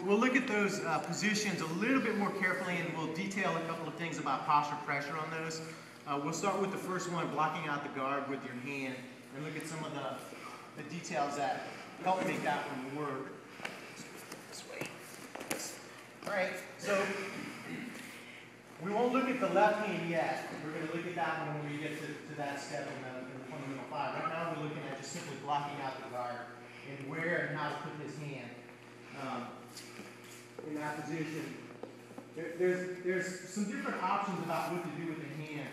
we'll look at those positions a little bit more carefully, and we'll detail a couple of things about posture pressure on those. We'll start with the first one, blocking out the guard with your hand, and look at some of the details that help make that one work. This way. All right, so we won't look at the left hand yet. We're going to look at that one when we get to that step in the fundamental 5. Right now we're looking at just simply blocking out the guard and where and how to put his hand in that position. There's some different options about what to do with the hand.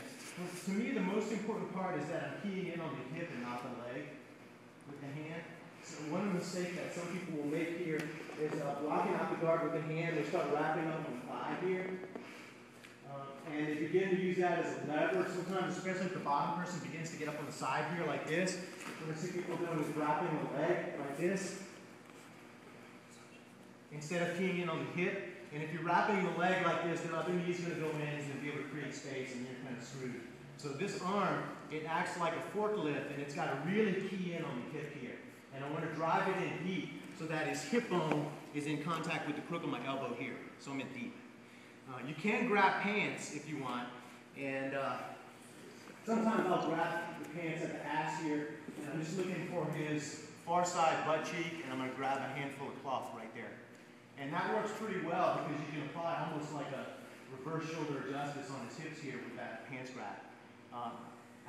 To me, the most important part is that I'm keying in on the hip and not the leg with the hand. So one of the mistakes that some people will make here is blocking out the guard with the hand. They start wrapping up on 5 here. And they begin to use that as a lever. Sometimes, especially if the bottom person begins to get up on the side here like this, what I see people doing is wrapping the leg like this instead of keying in on the hip. And if you're wrapping the leg like this, the other knee's going to go in, it's going to be able to create space, and you're kind of screwed. So this arm, it acts like a forklift, and it's got to really key in on the hip here. And I want to drive it in deep so that his hip bone is in contact with the crook of my elbow here. So I'm in deep. You can grab pants if you want, and sometimes I'll grab the pants at the ass here, and I'm just looking for his far side butt cheek, and I'm going to grab a handful of cloth right there. And that works pretty well because you can apply almost like a reverse shoulder adjustment on his hips here with that pants grab.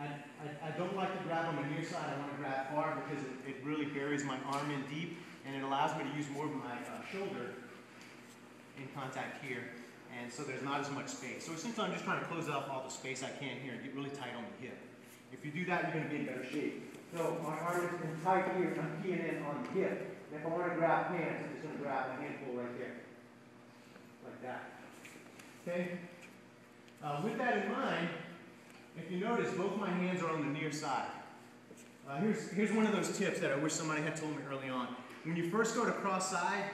I don't like to grab on the near side. I want to grab far because it really buries my arm in deep, and it allows me to use more of my shoulder in contact here. And so there's not as much space. So essentially I'm just trying to close up all the space I can here and get really tight on the hip. If you do that, you're going to be in better shape. So my arm is in tight here, and I'm keying in on the hip. And if I want to grab pants, I'm just going to grab a handful right there. Like that. Okay? With that in mind, if you notice, both my hands are on the near side. Here's one of those tips that I wish somebody had told me early on. When you first go to cross side,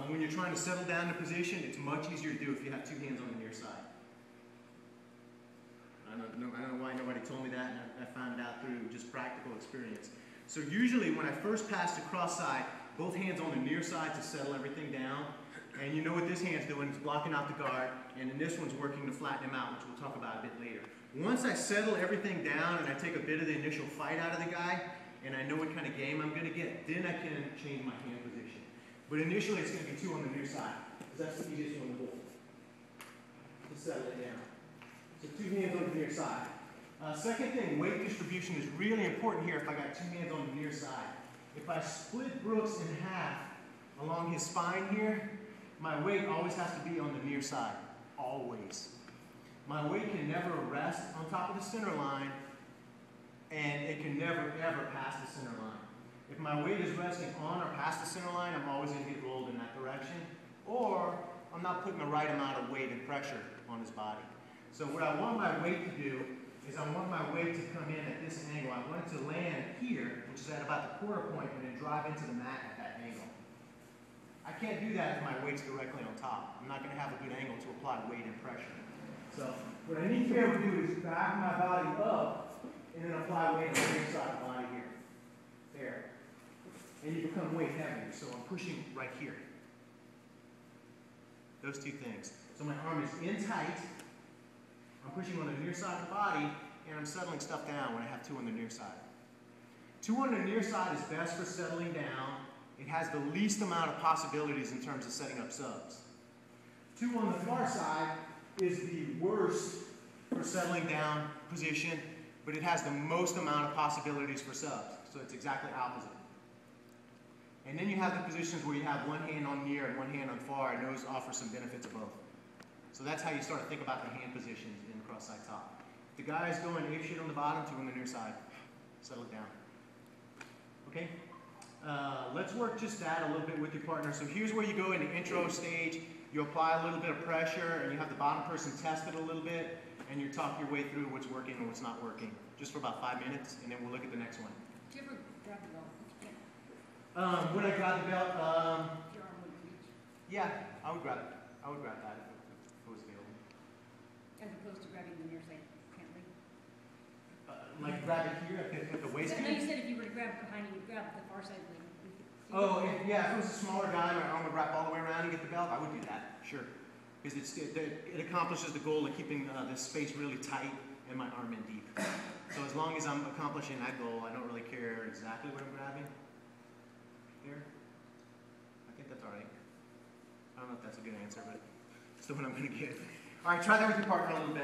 when you're trying to settle down the position, it's much easier to do if you have 2 hands on the near side. I don't know why nobody told me that, and I found it out through just practical experience. So usually when I first pass to cross side, both hands on the near side to settle everything down. And you know what this hand's doing, it's blocking out the guard, and then this one's working to flatten him out, which we'll talk about a bit later. Once I settle everything down and I take a bit of the initial fight out of the guy, and I know what kind of game I'm going to get, then I can change my hand position. But initially it's going to be 2 on the near side, because that's the easiest one to hold. To settle it down. So 2 hands on the near side. Second thing, weight distribution is really important here if I got 2 hands on the near side. If I split Brooks in half along his spine here, my weight always has to be on the near side. Always. My weight can never rest on top of the center line, and it can never ever pass the center line. If my weight is resting on or past the center line, I'm always going to get rolled in that direction, or I'm not putting the right amount of weight and pressure on his body. So what I want my weight to do is I want my weight to come in at this angle. I want it to land here, which is at about the quarter point, and then drive into the mat at that angle. I can't do that if my weight's directly on top. I'm not going to have a good angle to apply weight and pressure. So what I need to be able to do is back my body up and then apply weight on the near side of the body here. There. And you become weight heavier. So I'm pushing right here. Those 2 things. So my arm is in tight. I'm pushing on the near side of the body, and I'm settling stuff down when I have 2 on the near side. 2 on the near side is best for settling down. It has the least amount of possibilities in terms of setting up subs. 2 on the far side is the worst for settling down position, but it has the most amount of possibilities for subs. So it's exactly opposite. And then you have the positions where you have 1 hand on near and 1 hand on far, and those offer some benefits of both. So that's how you start to think about the hand positions in the cross side top. If the guy is going apeshit on the bottom, 2 on the near side. Settle it down. Okay? Let's work just that a little bit with your partner. So here's where you go in the intro stage. You apply a little bit of pressure, and you have the bottom person test it a little bit, and you talk your way through what's working and what's not working, just for about 5 minutes, and then we'll look at the next one. Do you ever grab the belt? When I grab the belt, Your arm wouldn't reach. yeah, I would grab it. I would grab that if it was available. As opposed to grabbing the near side, can't we? Like grab it here at the waist. No, you said if you were to grab it behind you, would grab the far side. Oh, yeah, if it was a smaller guy, my arm would wrap all the way the belt, I would do that, sure. Because it accomplishes the goal of keeping the space really tight and my arm in deep. So as long as I'm accomplishing that goal, I don't really care exactly what I'm grabbing. Here. I think that's all right. I don't know if that's a good answer, but it's the one I'm going to give. All right, try that with your partner a little bit.